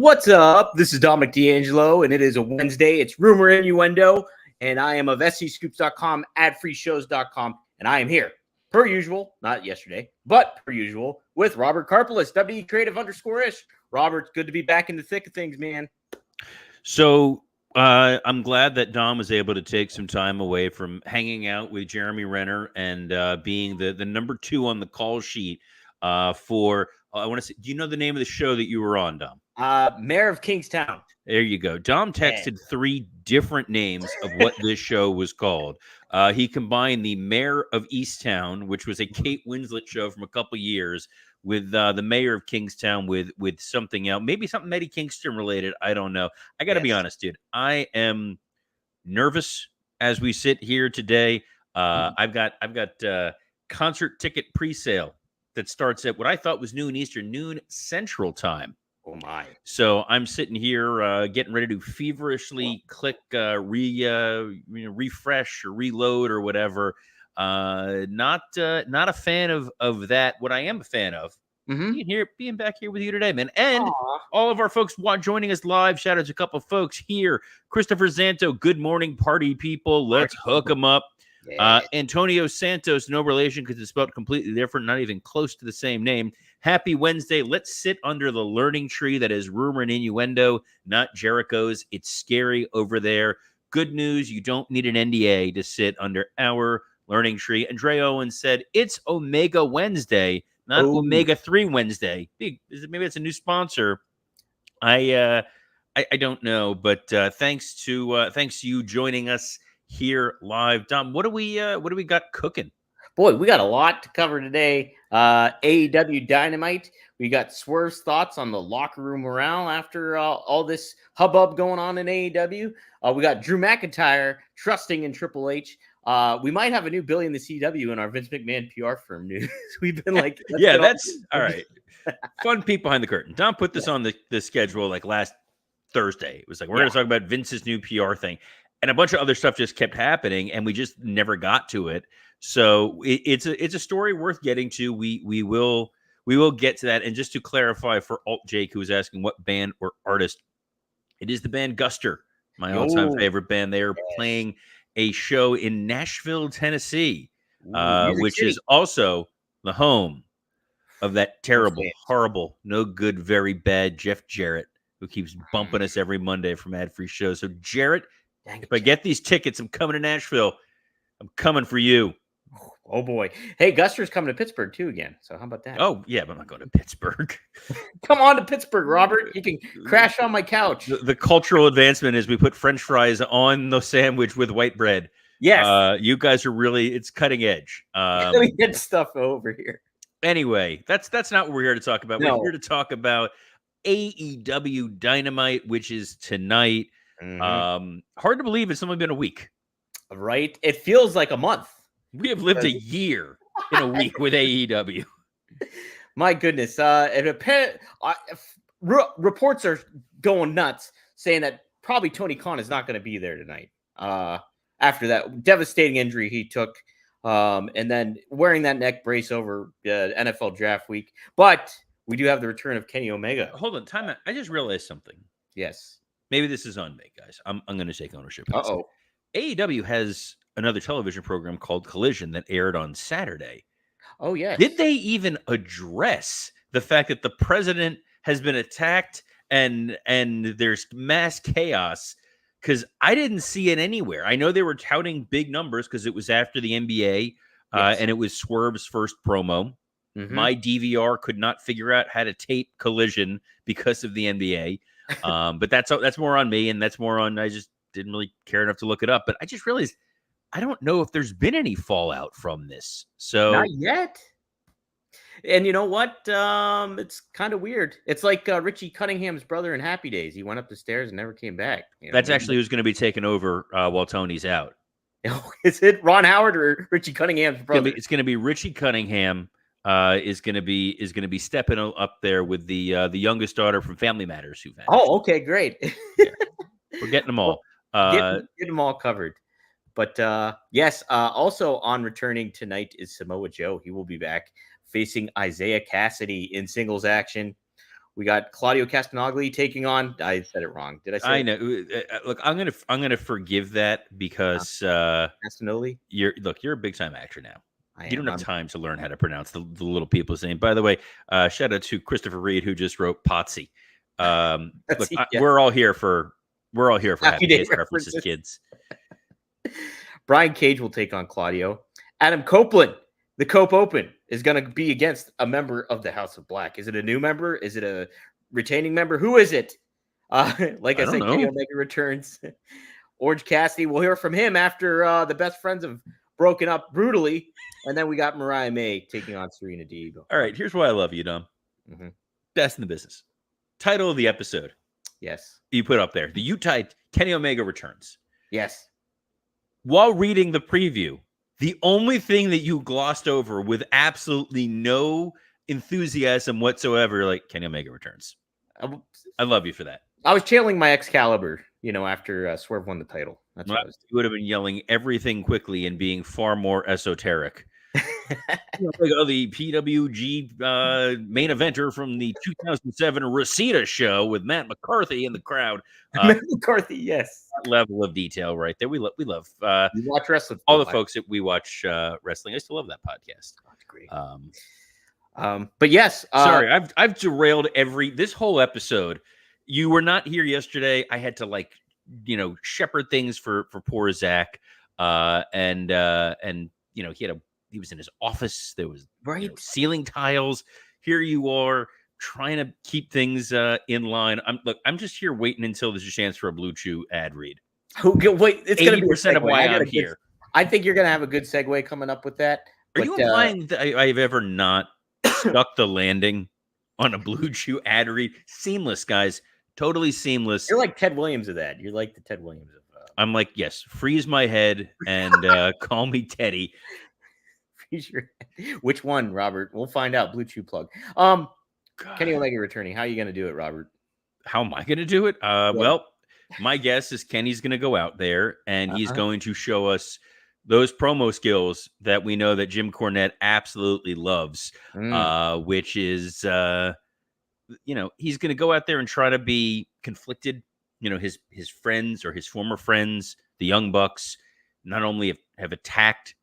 What's up? This is Dominic D'Angelo, and it is a Wednesday. It's Rumor Innuendo, and I am of SCScoops.com, adfreeshows.com, and I am here, per usual, not yesterday, but per usual, with Robert Karpelis, WE Creative _ish. Robert, good to be back in the thick of things, man. So I'm glad that Dom was able to take some time away from hanging out with Jeremy Renner and being the number 2 on the call sheet for, I want to say, do you know the name of the show that you were on, Dom? Mayor of Kingstown. There you go. Dom texted 3 different names of what this show was called. He combined the Mayor of Easttown, which was a Kate Winslet show from a couple years, with the Mayor of Kingstown with something else, maybe something Eddie Kingston related. I don't know. I got to be honest, dude. I am nervous as we sit here today. I've got concert ticket pre-sale that starts at what I thought was noon Eastern, noon Central time. Oh my! So I'm sitting here getting ready to feverishly click refresh or reload or whatever. Not a fan of that. What I am a fan of being back here with you today, man, and all of our folks joining us live. Shout out to a couple of folks here. Christopher Zanto, good morning, party people. Let's hook them up. Yeah. Antonio Santos, no relation because it's spelled completely different, not even close to the same name. Happy Wednesday. Let's sit under the learning tree that is Rumor and Innuendo, not Jericho's. It's scary over there. Good news, you don't need an NDA to sit under our learning tree. And Dre Owens said, it's Omega Wednesday, not Omega 3 Wednesday. Maybe it's a new sponsor. I don't know, but thanks to you joining us here live. Dom, what do we got cooking? Boy, we got a lot to cover today. AEW Dynamite. We got Swerve's thoughts on the locker room morale after all this hubbub going on in AEW. We got Drew McIntyre trusting in Triple H. We might have a new Billy in the CW in our Vince McMahon PR firm news. We've been like, yeah, that's all right. Fun peek behind the curtain. Dom put this on the schedule like last Thursday. It was like, we're going to talk about Vince's new PR thing. And a bunch of other stuff just kept happening, and we just never got to it. So it's a story worth getting to. We will get to that. And just to clarify for Alt Jake, who was asking what band or artist, it is the band Guster, my all-time favorite band. They are playing a show in Nashville, Tennessee, which is also the home of that terrible, horrible, no good, very bad Jeff Jarrett, who keeps bumping us every Monday from ad-free shows. So Jarrett, if I get these tickets, I'm coming to Nashville. I'm coming for you. Oh, boy. Hey, Guster's coming to Pittsburgh, too, again. So how about that? Oh, yeah, but I'm not going to Pittsburgh. Come on to Pittsburgh, Robert. You can crash on my couch. The cultural advancement is we put French fries on the sandwich with white bread. Yes. You guys are really, it's cutting edge. Cutting edge stuff over here. Anyway, that's not what we're here to talk about. No. We're here to talk about AEW Dynamite, which is tonight. Hard to believe it's only been a week. Right? It feels like a month. We have lived a year in a week with AEW. My goodness. Reports are going nuts saying that probably Tony Khan is not going to be there tonight. After that devastating injury he took, and then wearing that neck brace over NFL draft week. But we do have the return of Kenny Omega. Hold on, time out. I just realized something. Yes. Maybe this is on me, guys. I'm going to take ownership of this. Uh-oh. AEW has another television program called Collision that aired on Saturday. Oh, yes. Did they even address the fact that the president has been attacked and there's mass chaos? Because I didn't see it anywhere. I know they were touting big numbers because it was after the NBA and it was Swerve's first promo. My DVR could not figure out how to tape Collision because of the NBA. But that's more on me, and that's more on, I just didn't really care enough to look it up. But I just realized I don't know if there's been any fallout from this. So not yet. And you know what? It's kind of weird. It's like Richie Cunningham's brother in Happy Days. He went up the stairs and never came back. That's actually who's going to be taking over while Tony's out. Is it Ron Howard or Richie Cunningham's brother? It's going to be Richie Cunningham. Is going to be stepping up there with the youngest daughter from Family Matters who vanished. Oh, okay, great. Yeah. We're getting them all. Get them all covered. But yes, also on returning tonight is Samoa Joe. He will be back facing Isaiah Cassidy in singles action. We got Claudio Castagnoli taking on. I said it wrong. Did I say? I know. Look, I'm gonna forgive that because Castagnoli. You're a big time actor now. You don't have I'm time to learn how to pronounce the little people's name. By the way, shout out to Christopher Reed who just wrote Potsy. Look, we're all here for Happy Days references, kids. Brian Cage will take on Claudio. Adam Copeland, the Cope Open, is going to be against a member of the House of Black. Is it a new member? Is it a retaining member? Who is it? Like I said, Kenny Omega returns. Orange Cassidy, we'll hear from him after the best friends have broken up brutally. And then we got Mariah May taking on Serena Deeb. All right, here's why I love you, Dom. Mm-hmm. Best in the business. Title of the episode. Yes. You put up there. The Utah Kenny Omega returns. Yes. While reading the preview, the only thing that you glossed over with absolutely no enthusiasm whatsoever, like Kenny Omega returns. I love you for that. I was channeling my Excalibur, after Swerve won the title. That's what I was doing. You would have been yelling everything quickly and being far more esoteric. The PWG main eventer from the 2007 Reseda show with Matt McCarthy in the crowd. Matt McCarthy, yes. That level of detail right there. We love. You watch wrestling. All the folks that we watch wrestling. I still love that podcast. Oh, that's great. But yes. Sorry, I've derailed this whole episode. You were not here yesterday. I had to shepherd things for poor Zach. And he was in his office. There was ceiling tiles. Here you are trying to keep things in line. I'm just here waiting until there's a chance for a Blue Chew ad read. Wait, it's going to be 80% of why I'm here. I think you're going to have a good segue coming up with that. Are you implying that I've ever not stuck the landing on a Blue Chew ad read? Seamless, guys. Totally seamless. You're like Ted Williams of that. You're like the Ted Williams of. I'm like, yes, freeze my head and call me Teddy. Which one, Robert? We'll find out. Blue Chew plug. Kenny Omega returning. How are you going to do it, Robert? How am I going to do it? Well, my guess is Kenny's going to go out there and he's going to show us those promo skills that we know that Jim Cornette absolutely loves, which is, he's going to go out there and try to be conflicted. His friends or his former friends, the Young Bucks, not only have attacked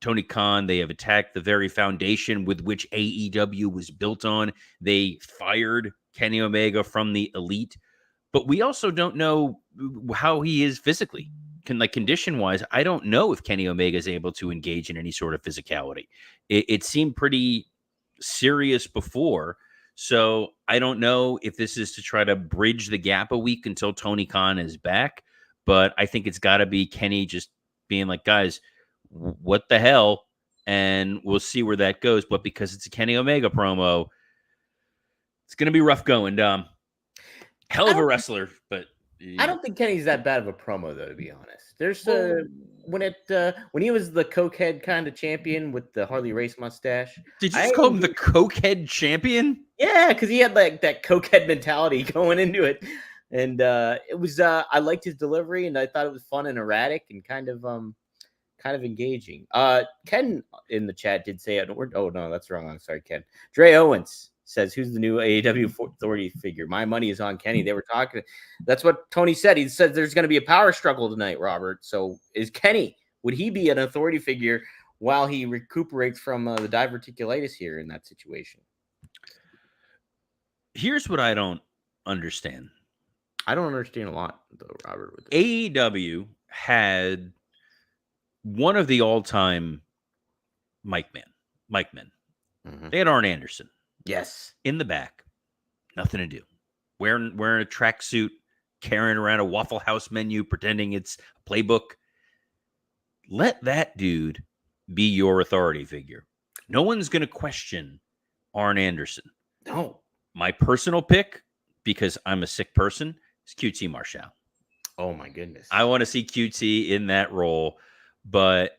Tony Khan, they have attacked the very foundation with which AEW was built on. They fired Kenny Omega from the Elite, but we also don't know how he is physically. Condition-wise, I don't know if Kenny Omega is able to engage in any sort of physicality. It seemed pretty serious before, so I don't know if this is to try to bridge the gap a week until Tony Khan is back, but I think it's got to be Kenny just being like, guys, what the hell? And we'll see where that goes. But because it's a Kenny Omega promo, it's going to be rough going. Hell of a wrestler, but I don't think Kenny's that bad of a promo, though, to be honest. There's when he was the cokehead kind of champion with the Harley Race mustache. Did you just call him the cokehead champion? Yeah, because he had that cokehead mentality going into it. And it was I liked his delivery, and I thought it was fun and erratic and kind of engaging. Ken in the chat did say, oh no, that's wrong. I'm sorry, Ken. Dre Owens says, who's the new AEW authority figure? My money is on Kenny. They were talking. That's what Tony said. He said there's going to be a power struggle tonight, Robert. So is Kenny, would he be an authority figure while he recuperates from the diverticulitis here in that situation? Here's what I don't understand. I don't understand a lot, though, Robert. With AEW had one of the all-time mic men. Mm-hmm. They had Arn Anderson. Yes. In the back. Nothing to do. Wearing a tracksuit, carrying around a Waffle House menu, pretending it's a playbook. Let that dude be your authority figure. No one's going to question Arn Anderson. No. My personal pick, because I'm a sick person, is QT Marshall. Oh, my goodness. I want to see QT in that role. But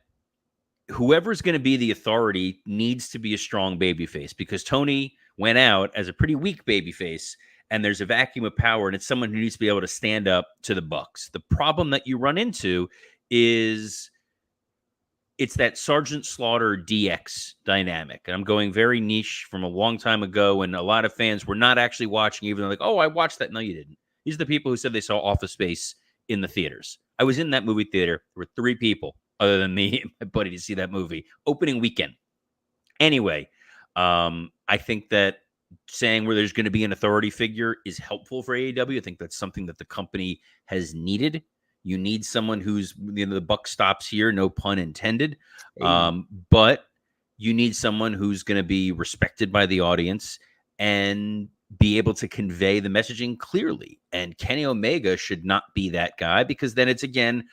whoever's going to be the authority needs to be a strong babyface, because Tony went out as a pretty weak babyface, and there's a vacuum of power, and it's someone who needs to be able to stand up to the Bucks. The problem that you run into is it's that Sergeant Slaughter DX dynamic. And I'm going very niche from a long time ago, and a lot of fans were not actually watching, even though like, oh, I watched that. No, you didn't. These are the people who said they saw Office Space in the theaters. I was in that movie theater. There were 3 people other than me and my buddy to see that movie. Opening weekend. Anyway, I think that saying where there's going to be an authority figure is helpful for AEW. I think that's something that the company has needed. You need someone who's, the buck stops here, no pun intended. But you need someone who's going to be respected by the audience and be able to convey the messaging clearly. And Kenny Omega should not be that guy, because then it's, again,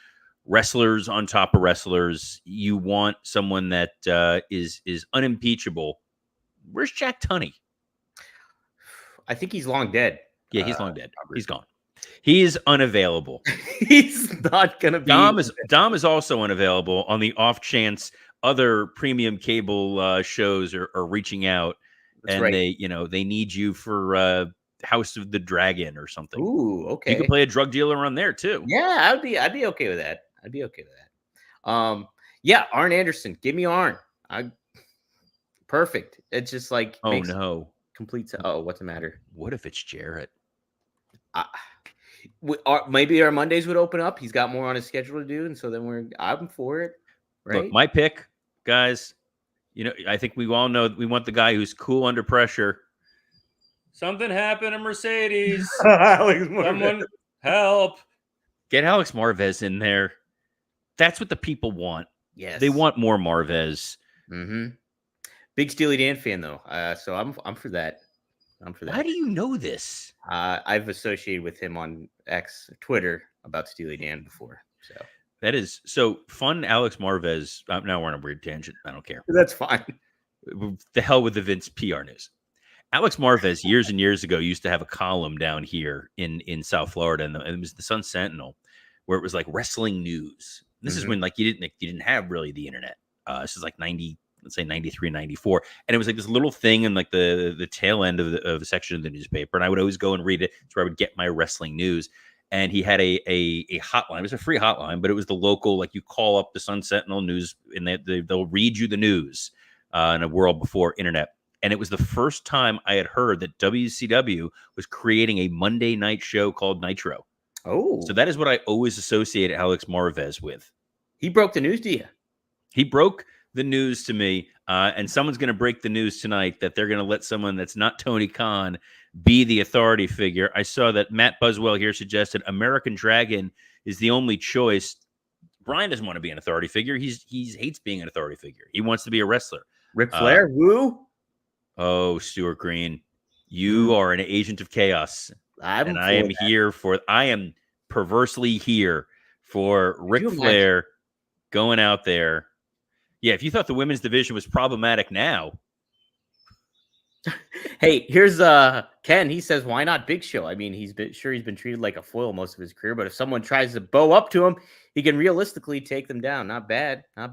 wrestlers on top of wrestlers. You want someone that is unimpeachable. Where's Jack Tunney? I think he's long dead. Yeah, he's long dead. He's gone. He is unavailable. He's not going to be. Dom is also unavailable on the off chance other premium cable shows are reaching out. That's and right. They need you for House of the Dragon or something. Ooh, okay. You can play a drug dealer on there too. Yeah, I'd be okay with that. Yeah, Arn Anderson. Give me Arn. Perfect. It's just like, oh no. Complete. Oh, what's the matter? What if it's Jarrett? Maybe our Mondays would open up. He's got more on his schedule to do, and so then I'm for it. Right. Look, my pick, guys. I think we all know we want the guy who's cool under pressure. Something happened to Mercedes. Someone help. Get Alex Marvez in there. That's what the people want. Yes. They want more Marvez. Mm-hmm. Big Steely Dan fan, though. So I'm for that. Why do you know this? I've associated with him on Twitter about Steely Dan before. So that is so fun. Alex Marvez. Now we're on a weird tangent. I don't care. That's fine. The hell with the Vince PR news. Alex Marvez years and years ago used to have a column down here in South Florida, and it was the Sun Sentinel, where it was like wrestling news. This is when you didn't have really the internet. This is like 90. Let's say 93, 94. And it was like this little thing in like the tail end of the section of the newspaper. And I would always go and read it. That's where I would get my wrestling news. And he had a hotline. It was a free hotline, but it was the local, like you call up the Sun Sentinel news and they'll read you the news in a world before internet. And it was the first time I had heard that WCW was creating a Monday night show called Nitro. Oh. So that is what I always associate Alex Marvez with. He broke the news to you. He broke the news to me, and someone's going to break the news tonight that they're going to let someone that's not Tony Khan be the authority figure. I saw that Matt Buswell here suggested American Dragon is the only choice. Brian doesn't want to be an authority figure. He hates being an authority figure. He wants to be a wrestler. Ric Flair, woo? Oh, Stuart Green, you are an agent of chaos, I am perversely here for Ric Flair going out there. Yeah, if you thought the women's division was problematic now. Hey, here's Ken. He says, why not Big Show? I mean, he's been treated like a foil most of his career, but if someone tries to bow up to him, he can realistically take them down. Not bad. I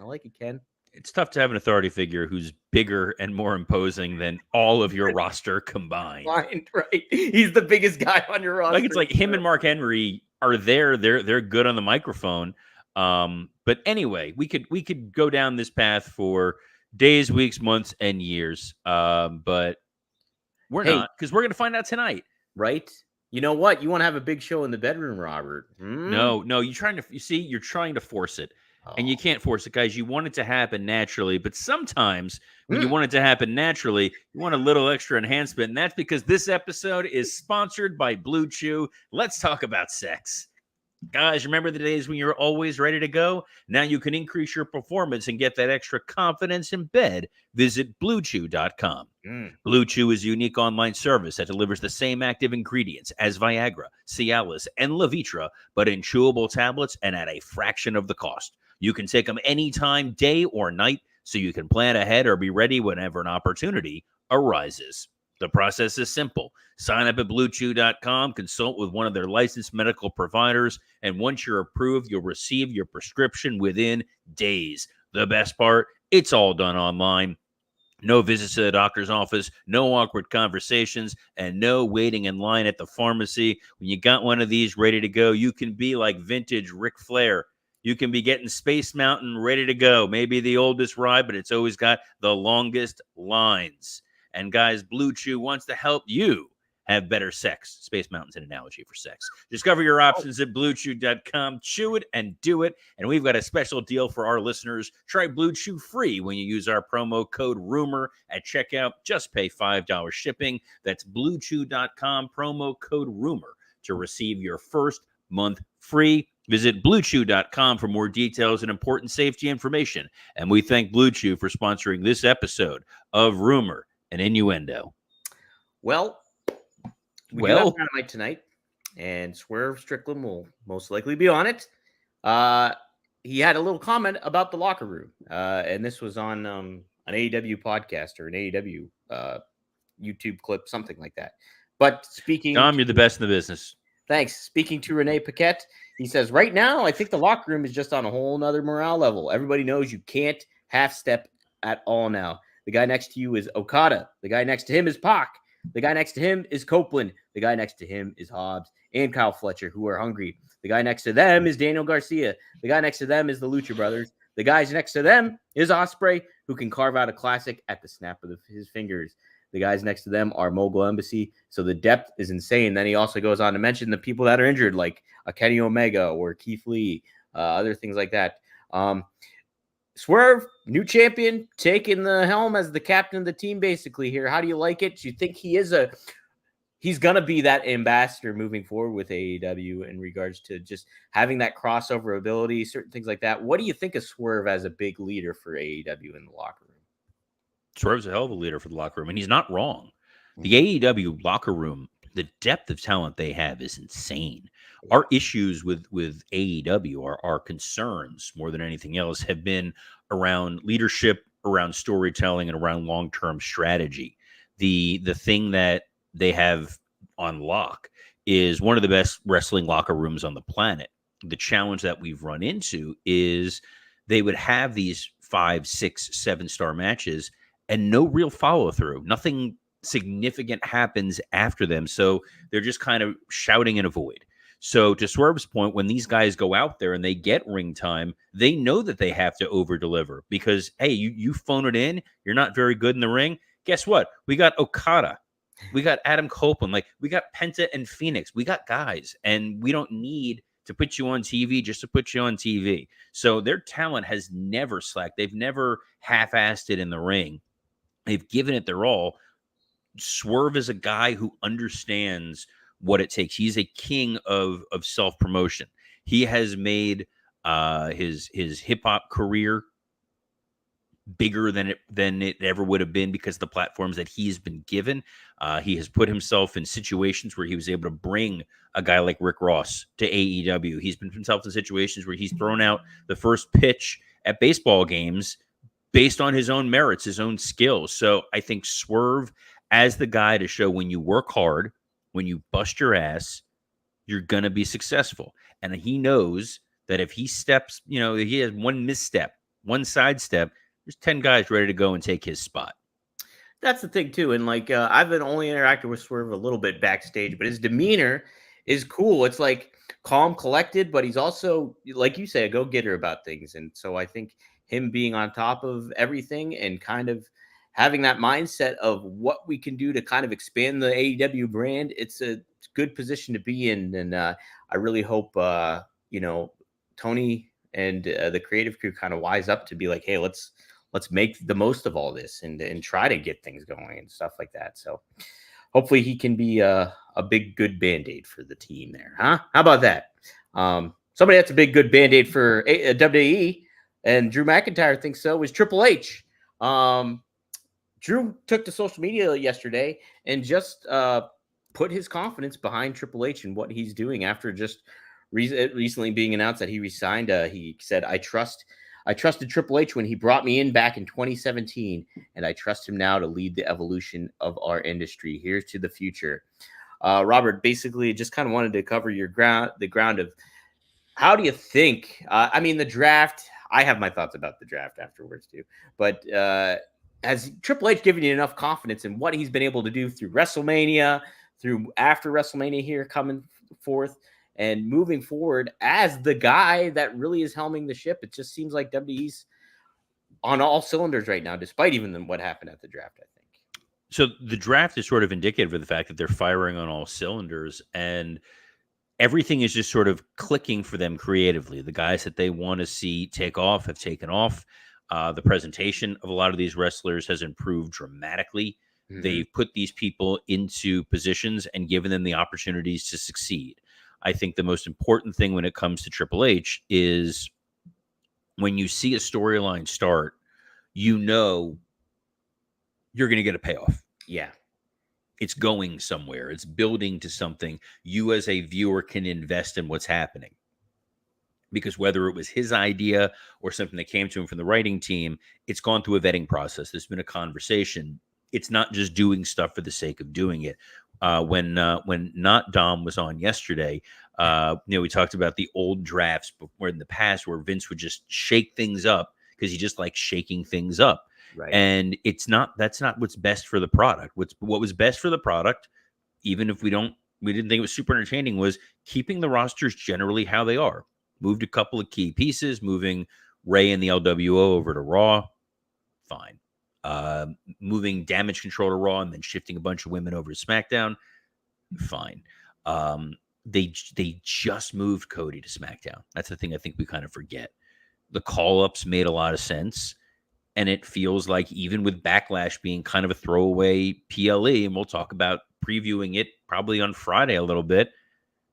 like it, Ken. It's tough to have an authority figure who's bigger and more imposing than all of your roster combined. Right. He's the biggest guy on your roster. Like it's like him and Mark Henry are there. They're good on the microphone. But anyway, we could go down this path for days, weeks, months, and years. But we're not, because we're going to find out tonight. Right? You know what? You want to have a big show in the bedroom, Robert? No, you're trying to force it. And you can't force it, guys. You want it to happen naturally. But sometimes when you want it to happen naturally, you want a little extra enhancement. And that's because this episode is sponsored by Blue Chew. Let's talk about sex. Guys, remember the days when you're always ready to go? Now you can increase your performance and get that extra confidence in bed. Visit BlueChew.com. Blue Chew is a unique online service that delivers the same active ingredients as Viagra, Cialis, and Levitra, but in chewable tablets and at a fraction of the cost. You can take them anytime, day or night, so you can plan ahead or be ready whenever an opportunity arises. The process is simple. Sign up at BlueChew.com, consult with one of their licensed medical providers, and once you're approved, you'll receive your prescription within days. The best part, it's all done online. No visits to the doctor's office, no awkward conversations, and no waiting in line at the pharmacy. When you got one of these ready to go, you can be like vintage Ric Flair. you can be getting Space Mountain ready to go. Maybe the oldest ride, but it's always got the longest lines. And guys, Blue Chew wants to help you have better sex. Space Mountain's an analogy for sex. Discover your options at BlueChew.com. Chew it and do it. And we've got a special deal for our listeners. Try Blue Chew free when you use our promo code RUMOR at checkout. Just pay $5 shipping. That's BlueChew.com, promo code RUMOR to receive your first month free. Visit BlueChew.com for more details and important safety information. And we thank Blue Chew for sponsoring this episode of Rumor and Innuendo. Well, we do have Dynamite tonight, and Swerve Strickland will most likely be on it. He had a little comment about the locker room, and this was on an AEW podcast or an AEW YouTube clip, something like that. But speaking... Tom, you're the best in the business. Thanks. Speaking to Renee Paquette, he says, right now, I think the locker room is just on a whole nother morale level. Everybody knows you can't half-step at all now. The guy next to you is Okada. The guy next to him is Pac. The guy next to him is Copeland. The guy next to him is Hobbs and Kyle Fletcher, who are hungry. The guy next to them is Daniel Garcia. The guy next to them is the Lucha Brothers. The guys next to them is Ospreay, who can carve out a classic at the snap of his fingers. The guys next to them are Mogul Embassy. So the depth is insane. Then he also goes on to mention the people that are injured, like a Kenny Omega or Keith Lee, other things like that. Swerve, new champion, taking the helm as the captain of the team basically here. How do you like it? Do you think he's going to be that ambassador moving forward with AEW in regards to just having that crossover ability, certain things like that? What do you think of Swerve as a big leader for AEW in the locker room? Swerve's a hell of a leader for the locker room, and he's not wrong. The AEW locker room, the depth of talent they have is insane. Our issues with AEW, our concerns more than anything else, have been around leadership, around storytelling, and around long-term strategy. The thing that they have on lock is one of the best wrestling locker rooms on the planet. The challenge that we've run into is they would have these 5, 6, 7-star matches and no real follow-through. Nothing significant happens after them, so they're just kind of shouting in a void. So to Swerve's point, when these guys go out there and they get ring time, they know that they have to over-deliver because, hey, you phone it in, you're not very good in the ring. Guess what? We got Okada. We got Adam Copeland. Like, we got Penta and Phoenix. We got guys, and we don't need to put you on TV just to put you on TV. So their talent has never slacked. They've never half-assed it in the ring. They've given it their all. Swerve is a guy who understands what it takes. He's a king of self-promotion. He has made his hip-hop career bigger than it ever would have been because of the platforms that he's been given. He has put himself in situations where he was able to bring a guy like Rick Ross to AEW. He's put himself in situations where he's thrown out the first pitch at baseball games based on his own merits, his own skills. So I think Swerve as the guy to show when you work hard, when you bust your ass, you're going to be successful. And he knows that if he steps, he has one misstep, one sidestep, there's 10 guys ready to go and take his spot. That's the thing, too. And, I've been only interacted with Swerve a little bit backstage, but his demeanor is cool. It's, calm, collected, but he's also, like you say, a go-getter about things. And so I think him being on top of everything and kind of having that mindset of what we can do to kind of expand the AEW brand, it's a good position to be in. And I really hope, Tony and the creative crew kind of wise up to be like, hey, let's make the most of all this and try to get things going and stuff like that. So hopefully he can be a big, good Band-Aid for the team there. Huh? How about that? Somebody that's a big, good Band-Aid for WWE, and Drew McIntyre thinks so, is Triple H. Drew took to social media yesterday and just put his confidence behind Triple H and what he's doing after just recently being announced that he resigned. He said, I trusted Triple H when he brought me in back in 2017, and I trust him now to lead the evolution of our industry. Here's to the future. Robert, basically just kind of wanted to cover the ground of how do you think, the draft, I have my thoughts about the draft afterwards too, but has Triple H given you enough confidence in what he's been able to do through WrestleMania, through after WrestleMania here coming forth, and moving forward as the guy that really is helming the ship. It just seems like WWE's on all cylinders right now, despite even what happened at the draft, I think. So the draft is sort of indicative of the fact that they're firing on all cylinders, and everything is just sort of clicking for them creatively. The guys that they want to see take off have taken off. The presentation of a lot of these wrestlers has improved dramatically. Mm-hmm. They've put these people into positions and given them the opportunities to succeed. I think the most important thing when it comes to Triple H is when you see a storyline start, you know you're going to get a payoff. Yeah. It's going somewhere. It's building to something. You as a viewer can invest in what's happening. Because whether it was his idea or something that came to him from the writing team, it's gone through a vetting process. There's been a conversation. It's not just doing stuff for the sake of doing it. When Not Dom was on yesterday, we talked about the old drafts where in the past where Vince would just shake things up because he just likes shaking things up. Right. And that's not what's best for the product. What was best for the product, even if we didn't think it was super entertaining, was keeping the rosters generally how they are. Moved a couple of key pieces, moving Ray and the LWO over to Raw. Fine. Moving Damage Control to Raw and then shifting a bunch of women over to SmackDown. Fine. They just moved Cody to SmackDown. That's the thing I think we kind of forget. The call-ups made a lot of sense. And it feels like even with Backlash being kind of a throwaway PLE, and we'll talk about previewing it probably on Friday a little bit,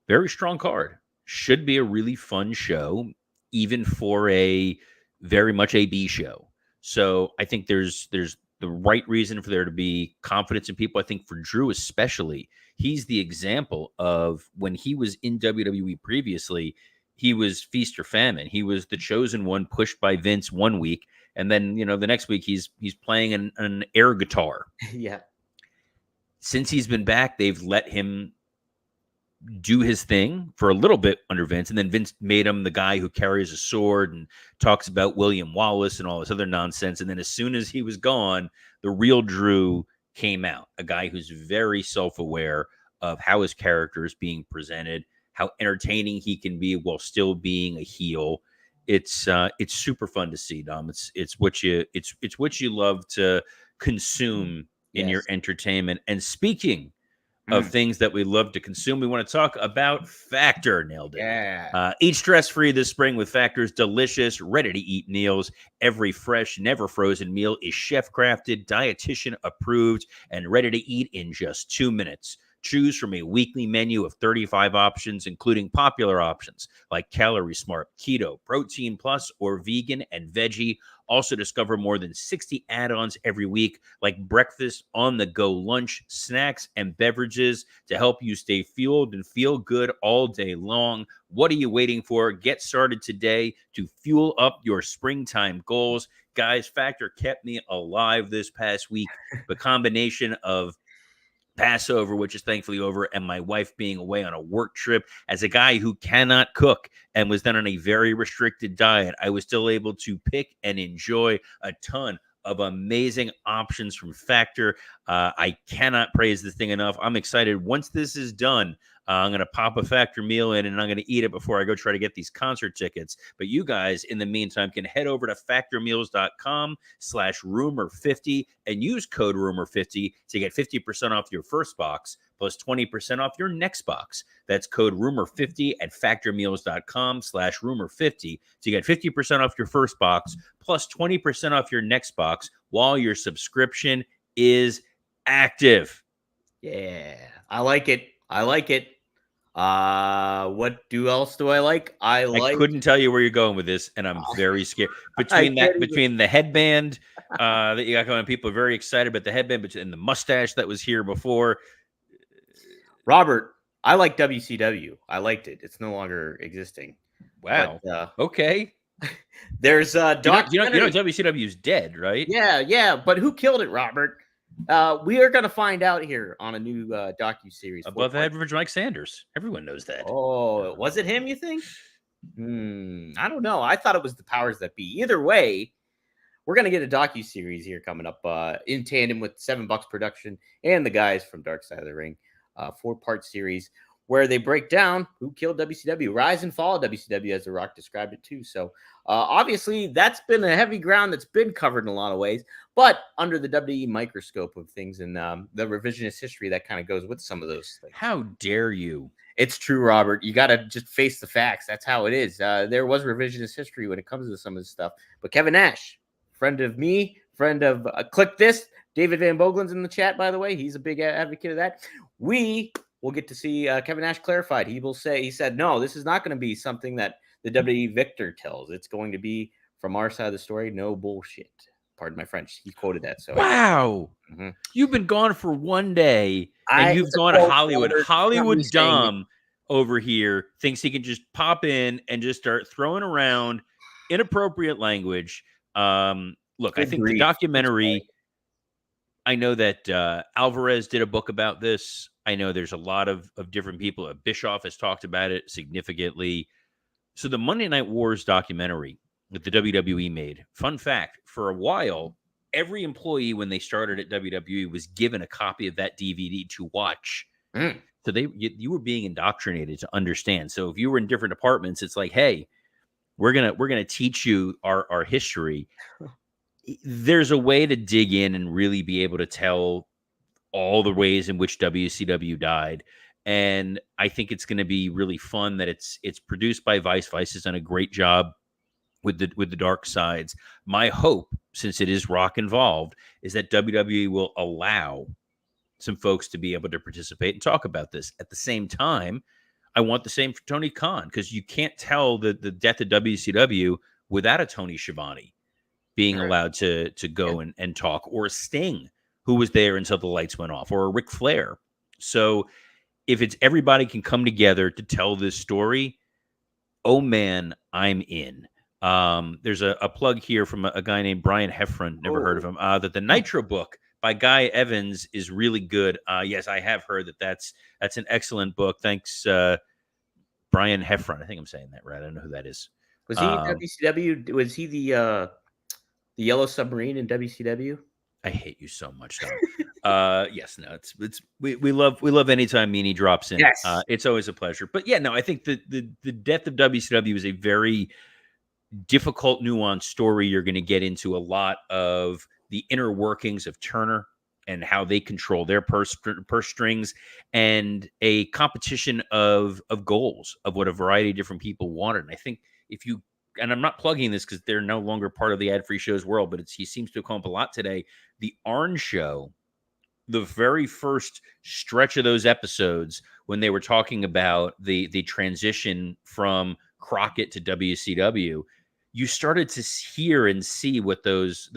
very strong card. Should be a really fun show, even for a very much a B show. So I think there's the right reason for there to be confidence in people. I think for Drew especially, he's the example of when he was in WWE previously, he was feast or famine. He was the chosen one pushed by Vince one week. And then, the next week he's playing an air guitar. Yeah. Since he's been back, they've let him do his thing for a little bit under Vince. And then Vince made him the guy who carries a sword and talks about William Wallace and all this other nonsense. And then as soon as he was gone, the real Drew came out, a guy who's very self-aware of how his character is being presented, how entertaining he can be while still being a heel. It's super fun to see, Dom. It's what you love to consume in your entertainment. And speaking of things that we love to consume, we want to talk about Factor. Nailed it. Yeah. Eat stress-free this spring with Factor's delicious, ready-to-eat meals. Every fresh, never frozen meal is chef-crafted, dietitian-approved, and ready to eat in just 2 minutes. Choose from a weekly menu of 35 options, including popular options like Calorie Smart, Keto, Protein Plus, or Vegan and Veggie. Also discover more than 60 add-ons every week, like breakfast, on-the-go lunch, snacks, and beverages to help you stay fueled and feel good all day long. What are you waiting for? Get started today to fuel up your springtime goals. Guys, Factor kept me alive this past week. The combination of Passover, which is thankfully over, and my wife being away on a work trip. As a guy who cannot cook and was then on a very restricted diet, I was still able to pick and enjoy a ton of amazing options from Factor. I cannot praise this thing enough. I'm excited. Once this is done, I'm going to pop a Factor meal in and I'm going to eat it before I go try to get these concert tickets. But you guys, in the meantime, can head over to factormeals.com/rumor50 and use code rumor50 to get 50% off your first box plus 20% off your next box. That's code rumor50 at factormeals.com/rumor50 to get 50% off your first box plus 20% off your next box while your subscription is active. Yeah, I like it. What else do I like? I couldn't tell you where you're going with this, and I'm very scared. Between the headband that you got going, people are very excited about the headband, and the mustache that was here before. Robert, I like WCW. I liked it. It's no longer existing. Wow. But, okay. There's WCW is dead, right? Yeah. But who killed it, Robert? We are going to find out here on a new docu-series. Above average Mike Sanders. Everyone knows that. Oh, was it him, you think? I don't know. I thought it was the powers that be. Either way, we're going to get a docu-series here coming up in tandem with $7 Production and the guys from Dark Side of the Ring. 4-part series. where they break down who killed WCW, rise and fall of WCW, as The Rock described it too. So obviously that's been a heavy ground that's been covered in a lot of ways, but under the WWE microscope of things and the revisionist history that kind of goes with some of those things. How dare you? It's true, Robert. You got to just face the facts. That's how it is. There was revisionist history when it comes to some of this stuff. But Kevin Nash, friend of me, friend of Click This, David Van Bogelin's in the chat, by the way. He's a big advocate of that. We will get to see Kevin Nash clarified. He said, no, this is not going to be something that the WWE Victor tells. It's going to be from our side of the story. No bullshit. Pardon my French. He quoted that. So wow. You've been gone for one day and you've gone to Hollywood. Hollywood Dom over here thinks he can just pop in and just start throwing around inappropriate language. Look, I think the documentary, I know that Alvarez did a book about this. I know there's a lot of different people. Bischoff has talked about it significantly. So the Monday Night Wars documentary that the WWE made, fun fact, for a while, every employee when they started at WWE was given a copy of that DVD to watch. So you were being indoctrinated to understand. So if you were in different departments, it's like, hey, we're gonna teach you our history. There's a way to dig in and really be able to tell all the ways in which WCW died. And I think it's going to be really fun that it's produced by Vice. Vice has done a great job with the dark sides. My hope, since it is Rock involved, is that WWE will allow some folks to be able to participate and talk about this. At the same time, I want the same for Tony Khan, because you can't tell the death of WCW without a Tony Schiavone being allowed to go and talk, or Sting, who was there until the lights went off, or a Ric Flair. So if it's everybody can come together to tell this story, oh man, I'm in. There's a plug here from a guy named Brian Heffron, never heard of him, that the Nitro book by Guy Evans is really good. Yes, I have heard that's an excellent book. Thanks, Brian Heffron. I think I'm saying that right. I don't know who that is. Was he WCW? Was he the Yellow Submarine in WCW? I hate you so much, Tom. Yes, no, we love anytime Meanie drops in. Yes. It's always a pleasure. But yeah, no, I think the death of WCW is a very difficult, nuanced story. You're going to get into a lot of the inner workings of Turner and how they control their purse strings, and a competition of goals of what a variety of different people wanted. And I think and I'm not plugging this because they're no longer part of the ad-free show's world, but he seems to have come up a lot today. The Arn Show, the very first stretch of those episodes when they were talking about the transition from Crockett to WCW, you started to hear and see what those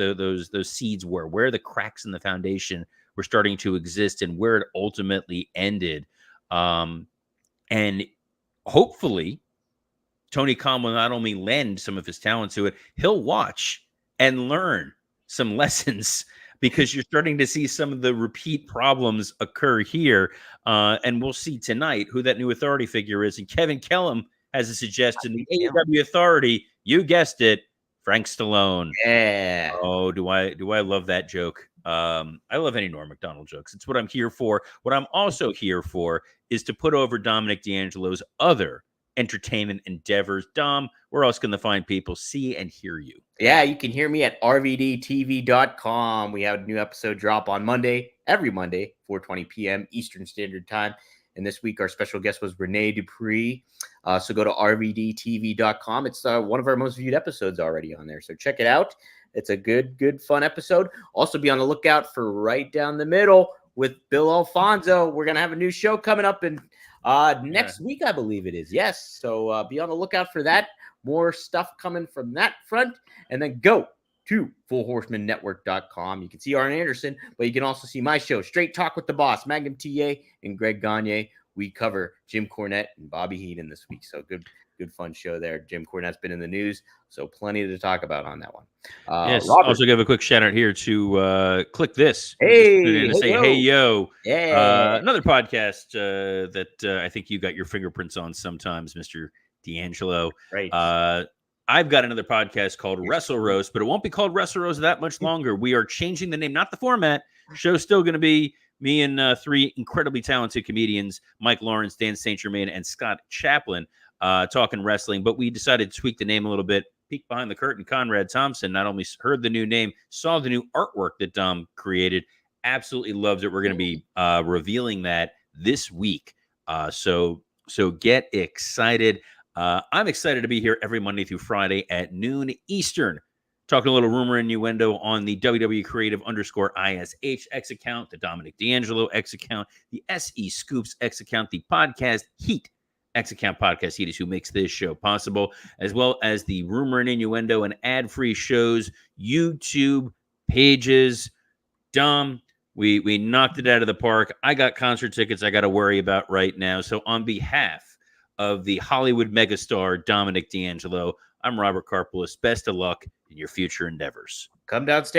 seeds were, where the cracks in the foundation were starting to exist, and where it ultimately ended. And hopefully Tony Khan will not only lend some of his talent to it, he'll watch and learn some lessons, because you're starting to see some of the repeat problems occur here. And we'll see tonight who that new authority figure is. And Kevin Kellum has a suggestion. The AEW authority, you guessed it, Frank Stallone. Yeah. Oh, do I love that joke? I love any Norm Macdonald jokes. It's what I'm here for. What I'm also here for is to put over Dominic D'Angelo's other entertainment endeavors. Dom, where else can the fine people see and hear you? Yeah, you can hear me at rvdtv.com. We have a new episode drop on Monday, every Monday, 4:20 p.m. Eastern Standard Time. And this week, our special guest was Renee Dupree. So go to rvdtv.com. It's one of our most viewed episodes already on there. So check it out. It's a good, fun episode. Also be on the lookout for Right Down the Middle with Bill Alfonso. We're going to have a new show coming up in next week, I believe it is. Yes. So be on the lookout for that. More stuff coming from that front. And then go to fullhorsemanetwork.com. You can see Arn Anderson, but you can also see my show, Straight Talk with the Boss, Magnum TA and Greg Gagne. We cover Jim Cornette and Bobby Heenan this week. So good fun show there. Jim Cornette's been in the news, so plenty to talk about on that one. Yes. Robert. Also give a quick shout out here to Click This. Hey, hey yo. Yeah. Another podcast that I think you got your fingerprints on sometimes, Mr. D'Angelo. Right. I've got another podcast called Wrestle Roast, but it won't be called Wrestle Roast that much longer. We are changing the name, not the format. Show's still going to be Me and three incredibly talented comedians, Mike Lawrence, Dan St. Germain, and Scott Chaplin, talking wrestling. But we decided to tweak the name a little bit. Peek behind the curtain, Conrad Thompson not only heard the new name, saw the new artwork that Dom created, absolutely loves it. We're going to be revealing that this week. So get excited. I'm excited to be here every Monday through Friday at noon Eastern, talking a little rumor and innuendo on the WWE Creative _ISH X account, the Dominic D'Angelo X account, the SE Scoops X account, the Podcast Heat X account. Podcast Heat is who makes this show possible, as well as the rumor and innuendo and ad-free shows, YouTube pages. Dom, we knocked it out of the park. I got concert tickets I got to worry about right now. So on behalf of the Hollywood megastar Dominic D'Angelo, I'm Robert Karpolis. Best of luck in your future endeavors. Come downstairs.